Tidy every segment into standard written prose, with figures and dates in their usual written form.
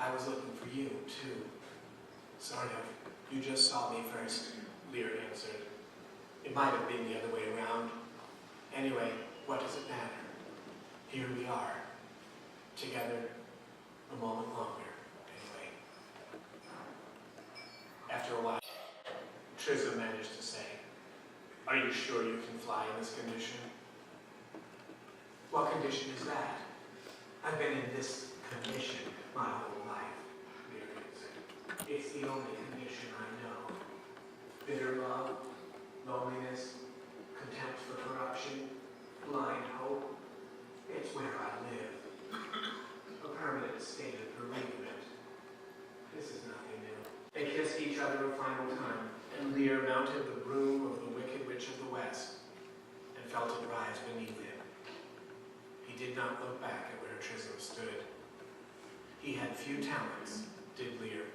I was looking for you, too. Sort of. You just saw me first, Lear answered. It might have been the other way around. Anyway, what does it matter? Here we are, together a moment longer, anyway. After a while, Trism managed to say, "Are you sure you can fly in this condition?" "What condition is that? I've been in this condition my whole life," Lear answered. "It's the only condition I know. Bitter love, loneliness, contempt for corruption, blind hope. It's where I live. A permanent state of bereavement. This is nothing new." They kissed each other a final time, and Lear mounted the broom of the Wicked Witch of the West and felt it rise beneath him. He did not look back at where Trism stood. He had few talents, did Lear,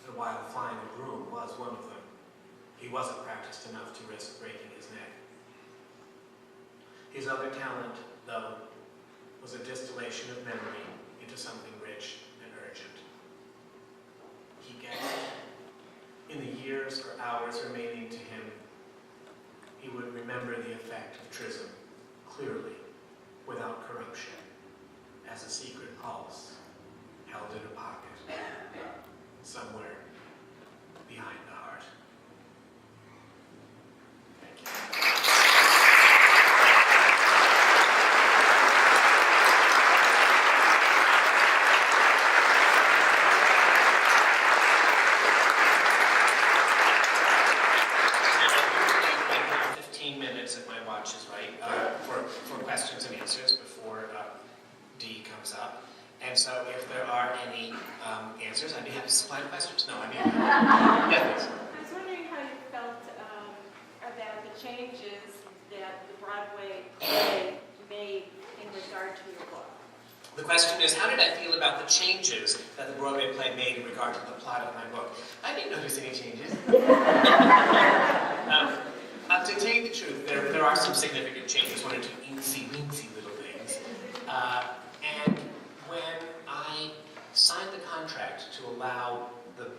and while flying a broom was one of them, he wasn't practiced enough to risk breaking his neck. His other talent, though, was a distillation of memory into something rich and urgent. He guessed, in the years or hours remaining to him, he would remember the effect of Trism clearly, without corruption, as a secret pulse held in a pocket, somewhere behind the heart. Thank you. If my watch is right, for questions and answers before D comes up. And so if there are any answers, I'd be happy to supply the questions. No, I mean, yeah, please. I was wondering how you felt about the changes that the Broadway play made in regard to your book. The question is, how did I feel about the changes that the Broadway play made in regard to the plot of my book? I didn't notice any changes. To tell you the truth, there are some significant changes, one or two eensy-weensy little things. And when I signed the contract to allow the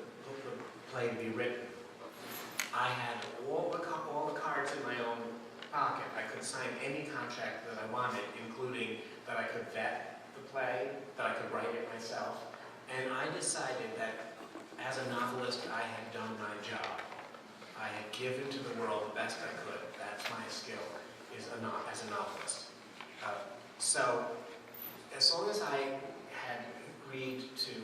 play to be written, I had all the cards in my own pocket. I could sign any contract that I wanted, including that I could vet the play, that I could write it myself. And I decided that as a novelist, I had done my job. I had given to the world the best I could. That's my skill, as a novelist. So, as long as I had agreed to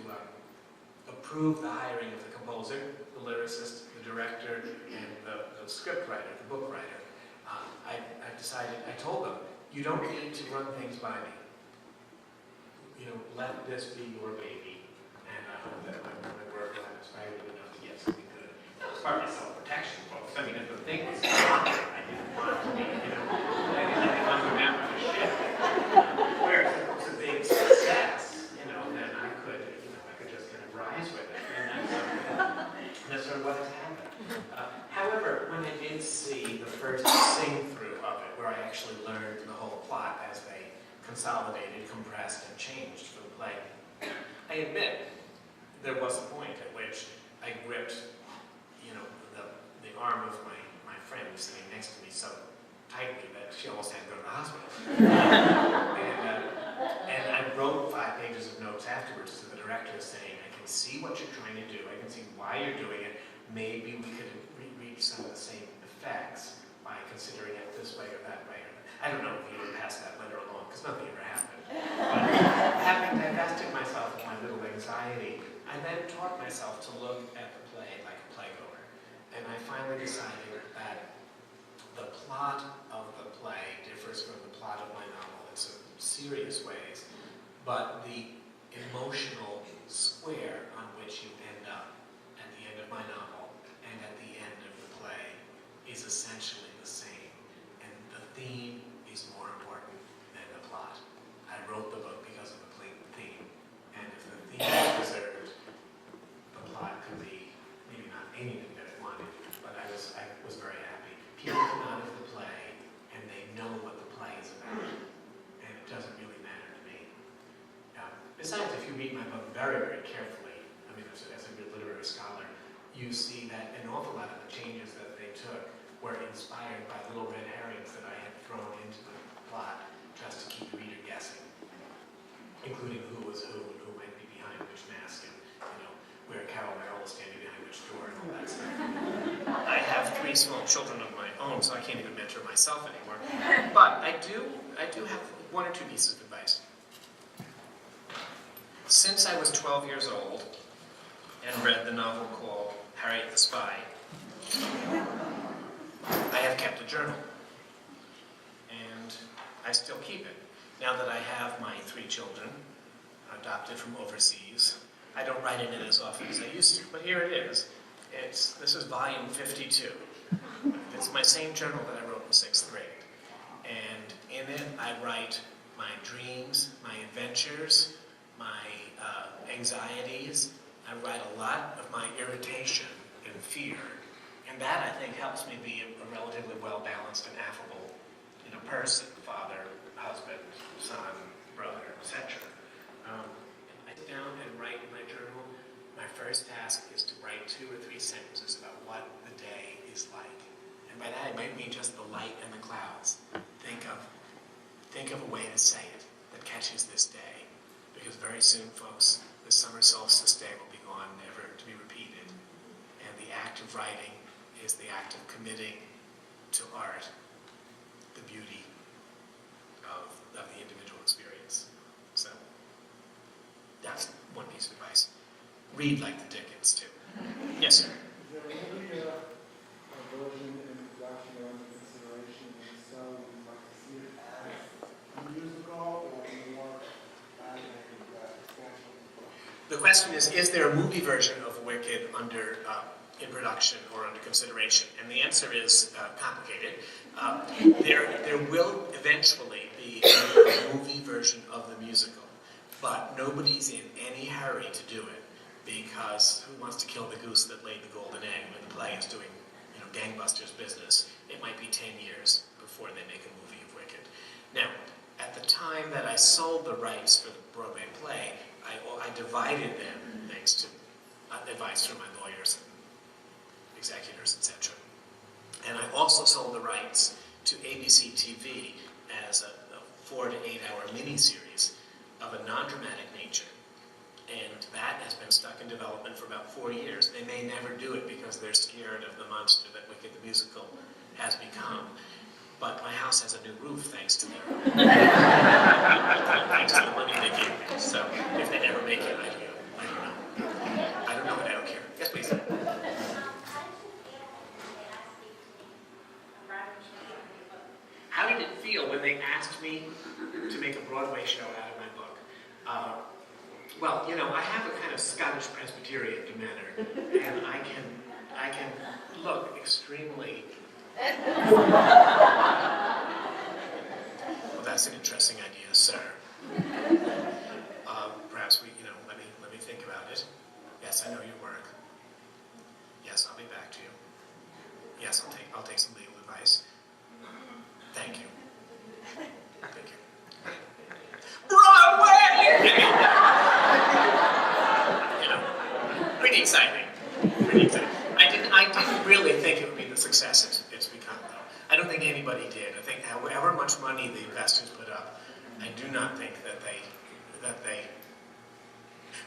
approve the hiring of the composer, the lyricist, the director, and the script writer, the book writer, I decided, I told them, you don't need to run things by me. You know, let this be your baby. And I hope that my work will inspire you enough to get something good. That was part of my self-protection, folks. I mean, if the thing was I didn't want to be, I didn't want to remember the shit. Whereas if it was a big success, then I could just kind of rise with it. And that's sort of what has happened. However, when I did see the first sing-through of it, where I actually learned the whole plot as they consolidated, compressed, and changed for the play, I admit there was a point at which I gripped the arm of my friend sitting next to me so tightly that she almost had to go to the hospital. And I wrote 5 pages of notes afterwards to the director saying, I can see what you're trying to do, I can see why you're doing it, maybe we could reach some of the same effects by considering it this way or that way. I don't know if he would pass that letter along, because nothing ever happened. But having divested myself of my little anxiety, I then taught myself to look at the play like a playgoer. And I finally decided that the plot of the play differs from the plot of my novel in some serious ways, but the emotional square on which you end up at the end of my novel and at the end of the play is essentially the same. And the theme is more important than the plot. I wrote the book because of the theme, and if the theme is preserved, the plot could be maybe not anything that it wanted, but I was very happy. People come out of the play and they know what the play is about, and it doesn't really matter to me. Besides, if you you read my book very, very carefully, I mean, as a good literary scholar, you see that an awful lot of the changes that they took were inspired by little red herrings that I had thrown into the plot just to keep the reader guessing, including who was who and who might be behind which mask and, where Carol Merrill was standing behind which door and all that stuff. I have 3 small children of my own, so I can't even mentor myself anymore. But I do have 1 or 2 pieces of advice. Since I was 12 years old and read the novel called Harriet the Spy, I have kept a journal. And I still keep it. Now that I have my 3 children, adopted from overseas, I don't write in it as often as I used to, but here it is. This is volume 52. It's my same journal that I wrote in 6th grade. And in it, I write my dreams, my adventures, my anxieties. I write a lot of my irritation and fear. And that, I think, helps me be a relatively well-balanced and affable person, father, husband, son, brother, etc. I sit down and write in my journal. My first task is to write 2 or 3 sentences about what the day is like. And by that, I might mean just the light and the clouds. Think of a way to say it that catches this day. Because very soon, folks, the summer solstice day will be gone, never to be repeated. And the act of writing is the act of committing to art the beauty of the individual experience. So, that's 1 piece of advice. Read like the Dickens, too. Yes, sir? Is there any version in production or under consideration, and so we'd like to see it as a musical or more animated expansion? The question is there a movie version of Wicked in production or under consideration? And the answer is complicated. There will eventually be a movie version of the musical, but nobody's in any hurry to do it, because who wants to kill the goose that laid the golden egg when the play is doing, gangbusters business? It might be 10 years before they make a movie of Wicked. Now, at the time that I sold the rights for the Broadway play, I divided them thanks to advice from my lawyers, executors, etc. And I also sold the rights to ABC TV as a 4 to 8 hour miniseries of a non-dramatic nature. And that has been stuck in development for about 4 years. They may never do it because they're scared of the monster that Wicked the Musical has become. But my house has a new roof thanks to them. Thanks to the money they gave me. So if they never make it, I don't know. I don't know, but I don't care. Yes, please. How did it feel when they asked me to make a Broadway show out of my book? Well, I have a kind of Scottish Presbyterian demeanor, and I can look extremely. Well, that's an interesting idea, sir. Perhaps let me think about it. Yes, I know your work. Yes, I'll be back to you. Yes, I'll take some legal advice. Thank you. Thank you. Broadway! Pretty exciting. Pretty exciting. I didn't really think it would be the success it's become, though. I don't think anybody did. I think however much money the investors put up, I do not think that they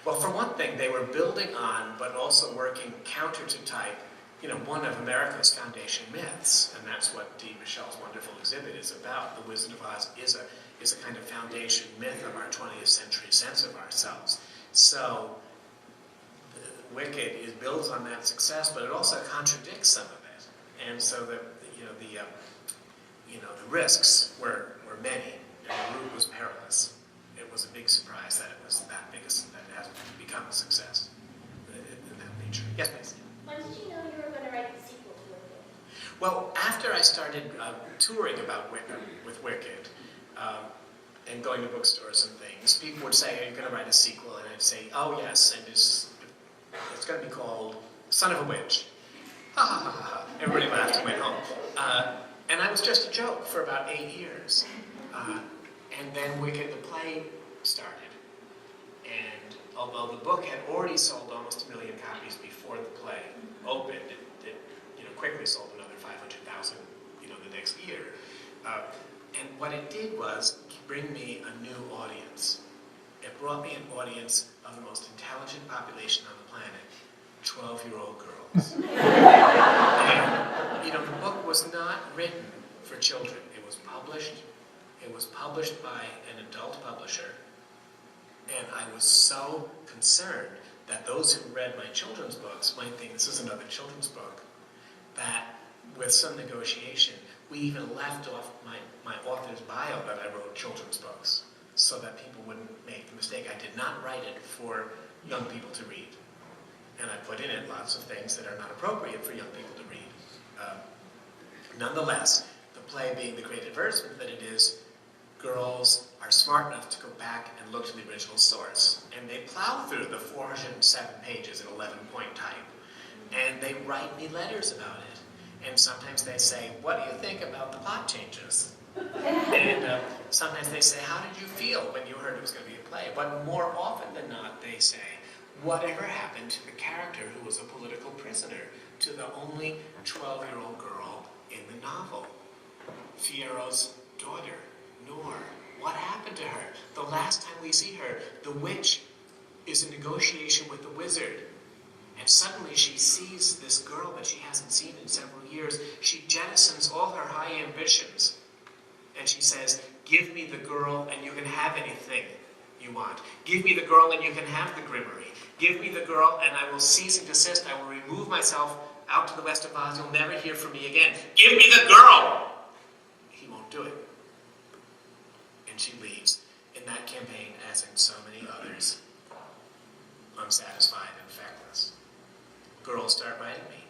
well, for one thing, they were building on, but also working counter to type, one of America's foundation myths, and that's what Dee Michelle's wonderful exhibit is about. The Wizard of Oz is a kind of foundation myth of our 20th century sense of ourselves. So, Wicked builds on that success, but it also contradicts some of it. And so the risks were many, and the route was perilous. It was a big surprise that it was that big, that it has become a success in that nature. Yes, please. When did you know you were going to write the sequel to Wicked? Well, after I started touring about with Wicked, and going to bookstores and things, people would say, "Are you going to write a sequel?" And I'd say, "Oh yes," and it's going to be called Son of a Witch. Ha ha ha ha. Everybody laughed and went home. And I was just a joke for about 8 years. And then Wicked the play started. And although the book had already sold almost 1 million copies before the play opened, it quickly sold another 500,000, the next year. And what it did was bring me a new audience. It brought me an audience of the most intelligent population on the planet, 12-year-old girls. And, the book was not written for children. It was published by an adult publisher, and I was so concerned that those who read my children's books might think this is another children's book, that with some negotiation, we even left off my author's bio that I wrote children's books, so that people wouldn't make the mistake. I did not write it for young people to read. And I put in it lots of things that are not appropriate for young people to read. Nonetheless, the play being the great advertisement that it is, girls are smart enough to go back and look to the original source. And they plow through the 407 pages in 11-point type. And they write me letters about it. And sometimes they say, what do you think about the plot changes? And sometimes they say, how did you feel when you heard it was going to be a play? But more often than not, they say, whatever happened to the character who was a political prisoner, to the only 12-year-old girl in the novel? Fiero's daughter, Noor. What happened to her? The last time we see her, the witch is in negotiation with the wizard. And suddenly she sees this girl that she hasn't seen in several years. She jettisons all her high ambitions. And she says, give me the girl and you can have anything you want. Give me the girl and you can have the Grimmery. Give me the girl and I will cease and desist. I will remove myself out to the west of Oz. You'll never hear from me again. Give me the girl! He won't do it. And she leaves. In that campaign, as in so many others, unsatisfied and feckless. Girls start writing me.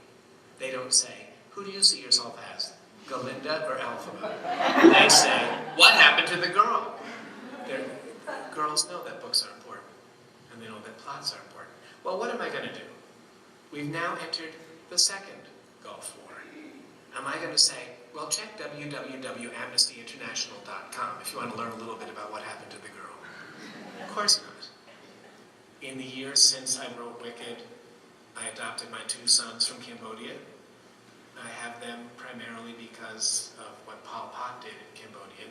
They don't say, who do you see yourself as? Galinda or Alphaba? They say, what happened to the girl? Girls know that books are important, and they know that plots are important. Well, what am I going to do? We've now entered the second Gulf War. Am I going to say, well, check www.amnestyinternational.com if you want to learn a little bit about what happened to the girl? Of course not. In the years since I wrote Wicked, I adopted my 2 sons from Cambodia. I have them primarily because of what Pol Pot did in Cambodia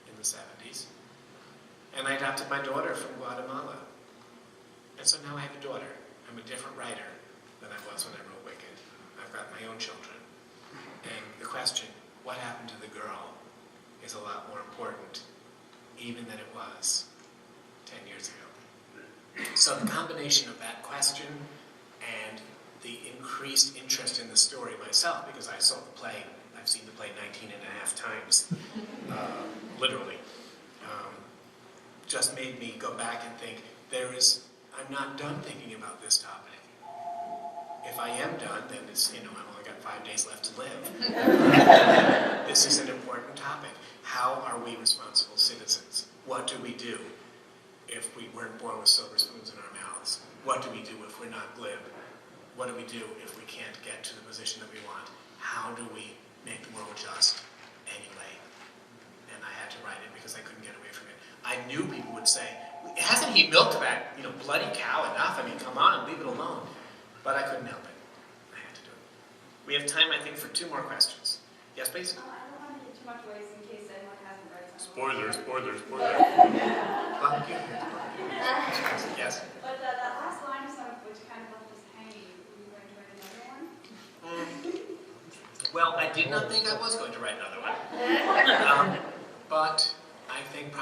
in the 70s. And I adopted my daughter from Guatemala. And so now I have a daughter. I'm a different writer than I was when I wrote Wicked. I've got my own children. And the question, what happened to the girl, is a lot more important even than it was 10 years ago. So the combination of that question and the increased interest in the story myself, because I saw the play, I've seen the play 19 and a half times, literally, just made me go back and think, I'm not done thinking about this topic. If I am done, then it's, I've only got 5 days left to live. This is an important topic. How are we responsible citizens? What do we do if we weren't born with silver spoons in our mouths? What do we do if we're not glib? What do we do if we can't get to the position that we want? How do we make the world just anyway? And I had to write it because I couldn't get away from it. I knew people would say, hasn't he milked that, bloody cow enough? I mean, come on, leave it alone. But I couldn't help it. I had to do it. We have time, I think, for 2 more questions. Yes, please? I don't want to give too much away in case anyone hasn't read some. Spoilers. Yes? But that last line or something, which kind of left us hanging, were you going to write another one? Well, I did not think I was going to write another one. But I think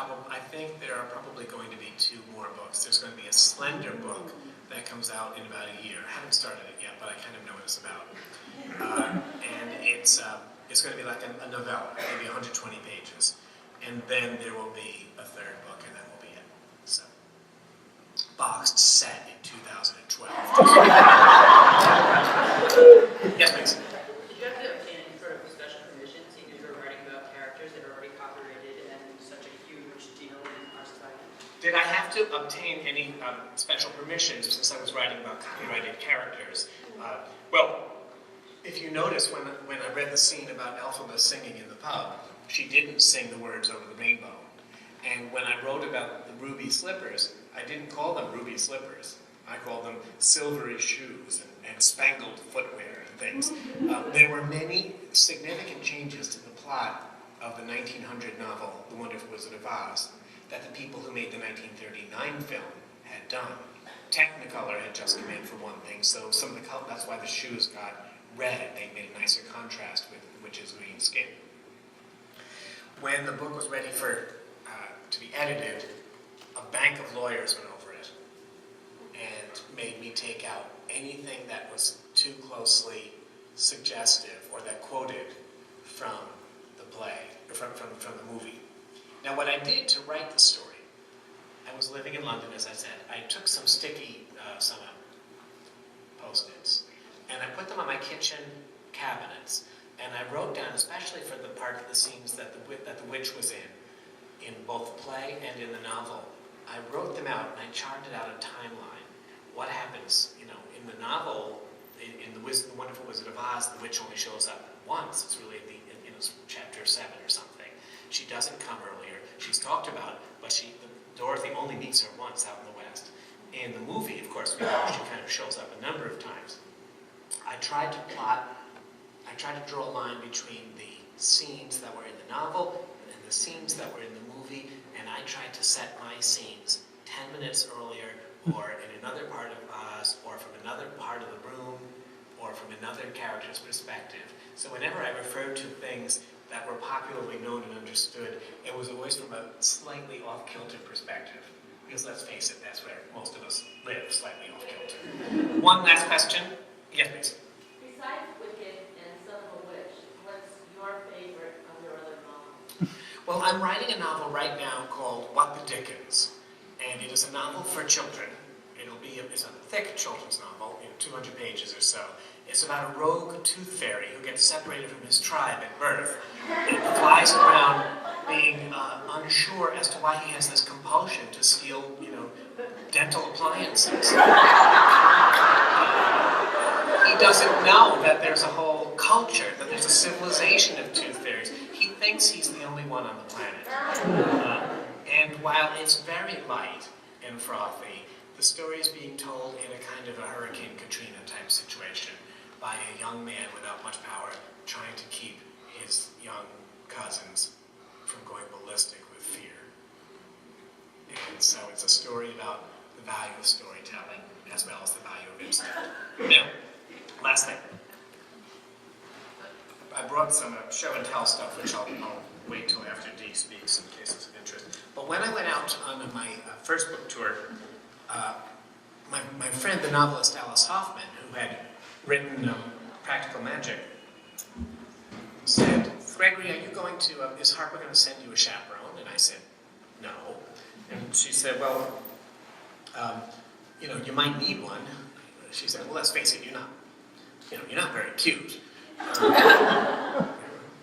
there are probably going to be 2 more books. There's going to be a Slender book that comes out in about a year. I haven't started it yet, but I kind of know what it's about. And it's going to be like a novella, maybe 120 pages. And then there will be a 3rd book, and that will be it. So, boxed set in 2012. Yes, please. Did you have to obtain any sort of special permission, seeing as you were writing about characters that are already copyrighted and such a huge deal in our society? Did I have to obtain any special permissions since I was writing about copyrighted characters? Well, if you notice, when I read the scene about Elphaba singing in the pub, she didn't sing the words over the rainbow. And when I wrote about the ruby slippers, I didn't call them ruby slippers. I called them silvery shoes and spangled footwear and things. There were many significant changes to the plot of the 1900 novel, The Wonderful Wizard of Oz, that the people who made the 1939 film had done. Technicolor had just come in for one thing, so some of the color, that's why the shoes got red. They made a nicer contrast with the witch's green skin. When the book was ready to be edited, a bank of lawyers went over it and made me take out anything that was too closely suggestive or that quoted from the play, or from the movie. Now, what I did to write the story, I was living in London, as I said. I took some sticky Post-its, and I put them on my kitchen cabinets, and I wrote down, especially for the part of the scenes that the witch was in both the play and in the novel, I wrote them out and I charted out a timeline. What happens, in the novel, in the Wonderful Wizard of Oz, the witch only shows up once. It's really chapter 7 or something. She doesn't come earlier. She's talked about, but Dorothy only meets her once out in the West. In the movie, of course, we know she kind of shows up a number of times. I tried to draw a line between the scenes that were in the novel and the scenes that were in the movie, and I tried to set my scenes 10 minutes earlier, or in another part of Oz, or from another part of the room, or from another character's perspective. So whenever I referred to things that were popularly known and understood, it was always from a slightly off-kilter perspective. Because let's face it, that's where most of us live, slightly off-kilter. One last question. Yes, please. Besides Wicked and Son of a Witch, what's your favorite of your other novels? Well, I'm writing a novel right now called What the Dickens, and it is a novel for children. It's a thick children's novel, 200 pages or so. It's about a rogue tooth fairy who gets separated from his tribe at birth and flies around being unsure as to why he has this compulsion to steal, dental appliances. He doesn't know that there's a whole culture, that there's a civilization of tooth fairies. He thinks he's the only one on the planet. And while it's very light and frothy, the story is being told in a kind of a Hurricane Katrina type situation by a young man without much power trying to keep his young cousins from going ballistic with fear. And so it's a story about the value of storytelling as well as the value of instinct. Now, last thing. I brought some show and tell stuff, which I'll wait till after Dee speaks in case it's of interest. But when I went out on my first book tour, my friend, the novelist Alice Hoffman, who had written Practical Magic, said, Gregory, are you going to, is Harper going to send you a chaperone? And I said, no. And she said, well, you might need one. She said, well, let's face it, you're not very cute.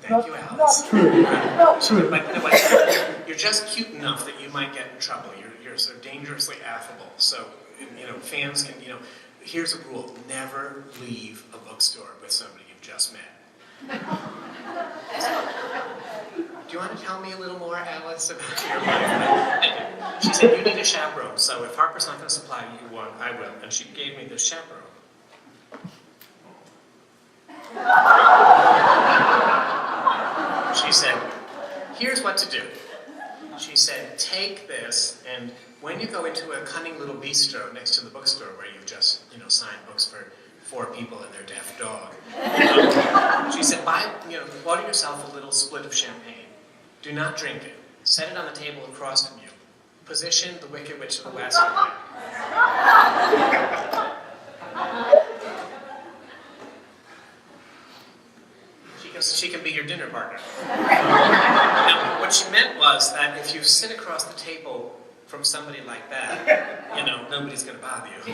Thank you, Alice. Not true. Not true. But you're just cute enough that you might get in trouble. You're so dangerously affable. So, fans can, here's a rule. Never leave a bookstore with somebody you've just met. Do you want to tell me a little more, Alice, about your life? She said, you need a chaperone, so if Harper's not going to supply you one, I will. And she gave me this chaperone. She said, here's what to do. She said, take this, and when you go into a cunning little bistro next to the bookstore where you've just, signed books for 4 people and their deaf dog, she said, order yourself a little split of champagne. Do not drink it. Set it on the table across from you. Position the Wicked Witch of the West. She can be your dinner partner. Now, what she meant was that if you sit across the table from somebody like that, nobody's going to bother you. The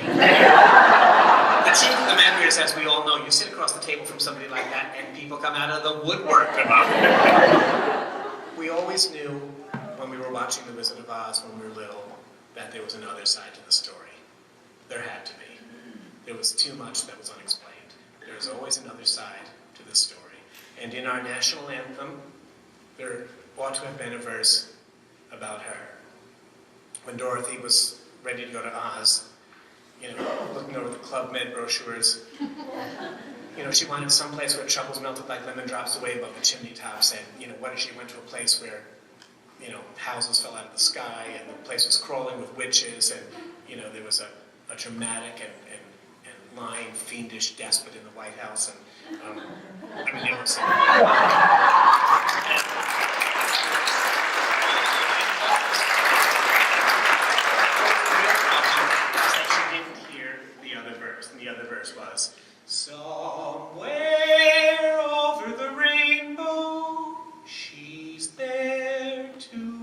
truth of the matter is, as we all know, you sit across the table from somebody like that and people come out of the woodwork about it. We always knew when we were watching The Wizard of Oz when we were little that there was another side to the story. There had to be. There was too much that was unexplained. There was always another side to the story. And in our national anthem, there ought to have been a verse about her. When Dorothy was ready to go to Oz, looking over the Club Med brochures. She wanted someplace where troubles melted like lemon drops away above the chimney tops, and what if she went to a place where, houses fell out of the sky, and the place was crawling with witches, and, there was a dramatic and lying, fiendish despot in the White House, and, they were saying... She didn't hear the other verse, and the other verse was, somewhere over the rainbow, she's there too.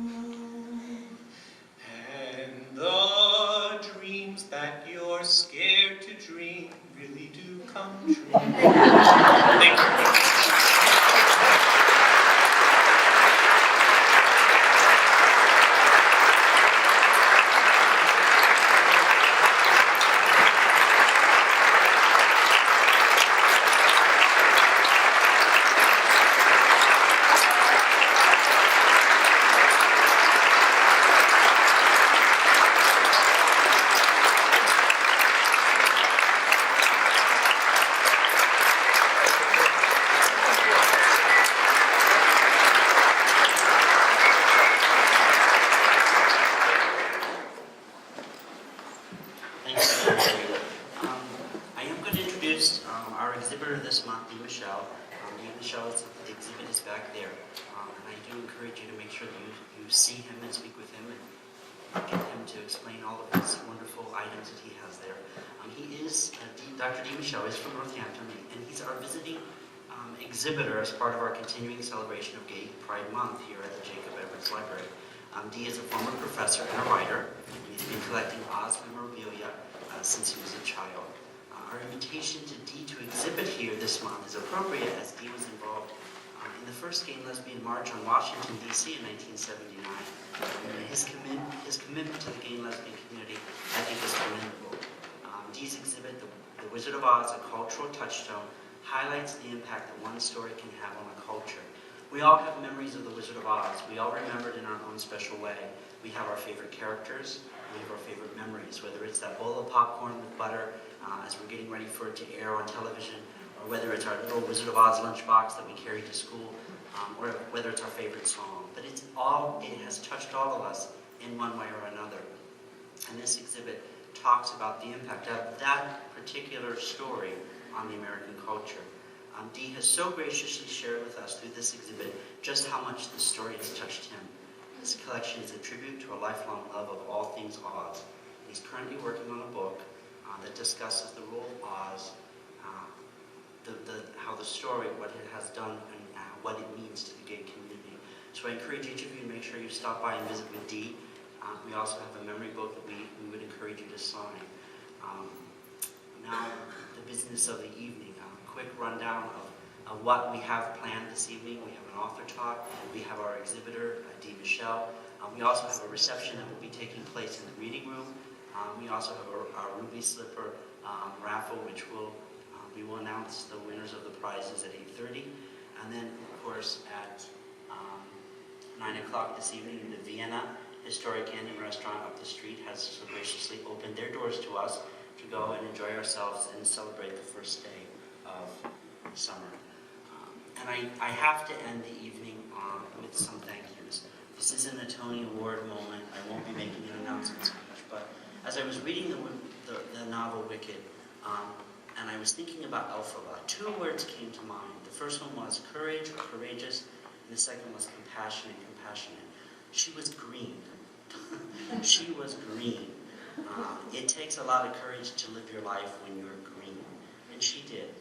And the dreams that you're scared to dream really do come true. Thank you. Our exhibitor this month, Dee Michelle. Michelle's exhibit is back there. And I do encourage you to make sure that you see him and speak with him and get him to explain all of his wonderful items that he has there. Dr. Dee Michelle is from Northampton, and he's our visiting exhibitor as part of our continuing celebration of Gay Pride Month here at the Jacob Edwards Library. Dee is a former professor and a writer. He's been collecting Oz memorabilia since he was a child. Our invitation to Dee to exhibit here this month is appropriate as Dee was involved in the first Gay and Lesbian March on Washington, D.C. in 1979. His commitment to the gay and lesbian community, I think, is commendable. Dee's exhibit, The Wizard of Oz, A Cultural Touchstone, highlights the impact that one story can have on a culture. We all have memories of The Wizard of Oz. We all remember it in our own special way. We have our favorite characters. We have our favorite memories, whether it's that bowl of popcorn with butter as we're getting ready for it to air on television, or whether it's our little Wizard of Oz lunchbox that we carry to school, or whether it's our favorite song. But it has touched all of us in one way or another. And this exhibit talks about the impact of that particular story on the American culture. Dee has so graciously shared with us through this exhibit just how much the story has touched him. This collection is a tribute to a lifelong love of all things Oz. He's currently working on a book that discusses the role of Oz, how the story, what it has done, and what it means to the gay community. So I encourage each of you to make sure you stop by and visit with Dee. We also have a memory book that we would encourage you to sign. Now, the business of the evening. A quick rundown of what we have planned this evening. We have an author talk. We have our exhibitor, Dee Michelle. We also have a reception that will be taking place in the reading room. We also have our Ruby Slipper raffle, which we will announce the winners of the prizes at 8:30. And then, of course, at 9 o'clock this evening, the Vienna Historic Inn and Restaurant up the street has so graciously opened their doors to us to go and enjoy ourselves and celebrate the first day of summer. And I have to end the evening with some thank yous. This isn't a Tony Award moment. I won't be making an announcement speech, but as I was reading the novel Wicked, and I was thinking about Elphaba, two words came to mind. The first one was courage or courageous, and the second was compassionate. She was green. She was green. It takes a lot of courage to live your life when you're green, and she did.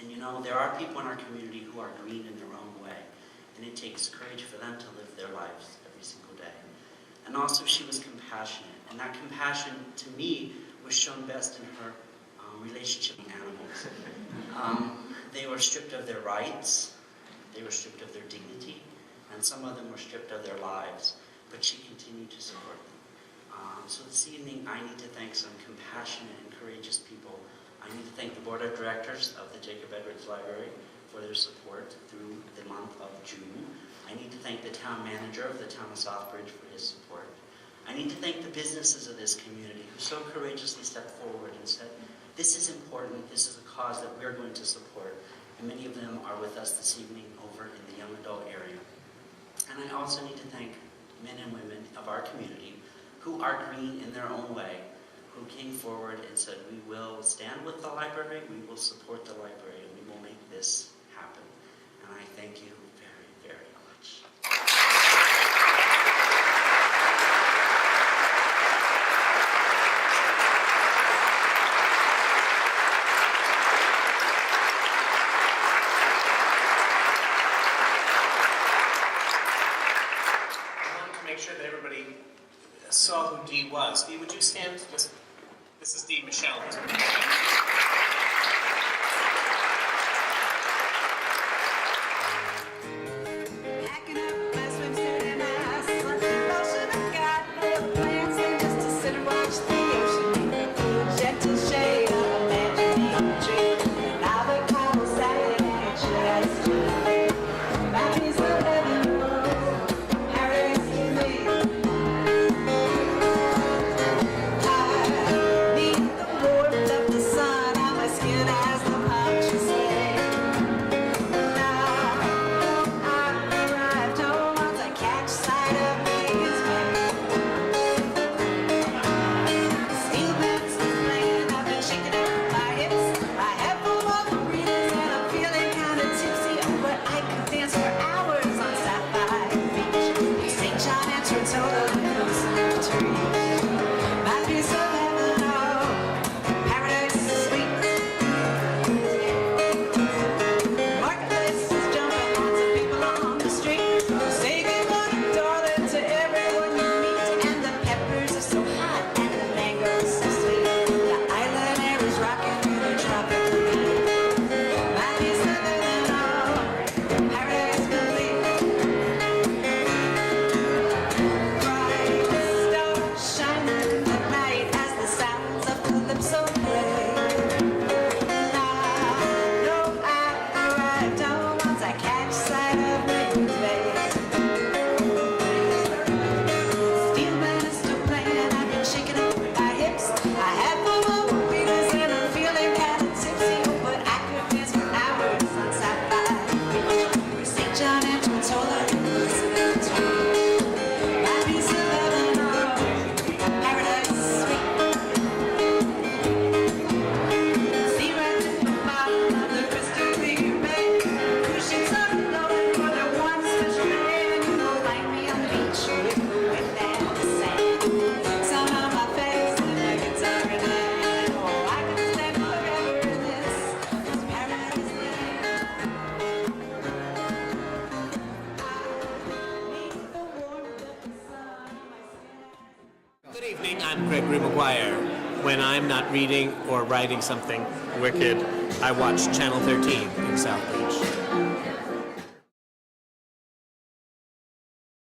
And there are people in our community who are green in their own way, and it takes courage for them to live their lives every single day. And also she was compassionate, and that compassion to me was shown best in her relationship with animals. They were stripped of their rights, they were stripped of their dignity, and some of them were stripped of their lives, but she continued to support them. So this evening I need to thank some compassionate and courageous people. I need to thank the Board of Directors of the Jacob Edwards Library for their support through the month of June. I need to thank the Town Manager of the Town of Southbridge for his support. I need to thank the businesses of this community who so courageously stepped forward and said, this is important, this is a cause that we're going to support. And many of them are with us this evening over in the young adult area. And I also need to thank men and women of our community who are green in their own way, who came forward and said, we will stand with the library, we will support the library, and we will make this happen. And I thank you very, very much. I wanted to make sure that everybody saw who Dee was. Dee, would you stand? This is Dee Michelle. Packing up my swimsuit and my lotion. I've got no plans than just to sit and watch the ocean. Gentle shade of a tangerine tree. Now the cobble Saturday just my piece of heaven, Paris to me. I need the warmth of the sun on my skin as the palm trees sway. Now I arrived home once I catch sight of Megan's face. Steel beds playing, I've been shaking up my hips. I have full margaritas and I'm feeling kinda tipsy. Oh, but I could dance for hours on Sapphire Beach. St. John and Tortola to reach. My piece of heaven, oh, paradise is sweet. Marketplace is jumping, lots of people on the street. Say good morning, darling, to everyone you meet. And the peppers are so hot and the mangoes so sweet. The island air is rocking with a tropical beat. My piece of heaven, oh, paradise complete. Bright stars shining in the night as the sounds of calypso play. Now I know I arrived home once I catch sight of Megan's face. Steel band is still playing, I've been shaking up my hips. I have full margaritas and I'm feeling kinda tipsy. Oh, but I could dance for hours on Sapphire Beach, where St. John and Tortola listening to my piece of heaven, oh, paradise is sweet. See right to the bottom of the crystal clear bay. Cruise ships are blowing for their one special day. And you will find me on the beach with that sand. Sun on my face and my guitar in hand. Oh, I could stay forever in this paradise land. I need the warmth of the sun on my skin. Good evening, I'm Gregory Maguire. When I'm not reading or writing something wicked, I watch Channel 13 in South Beach.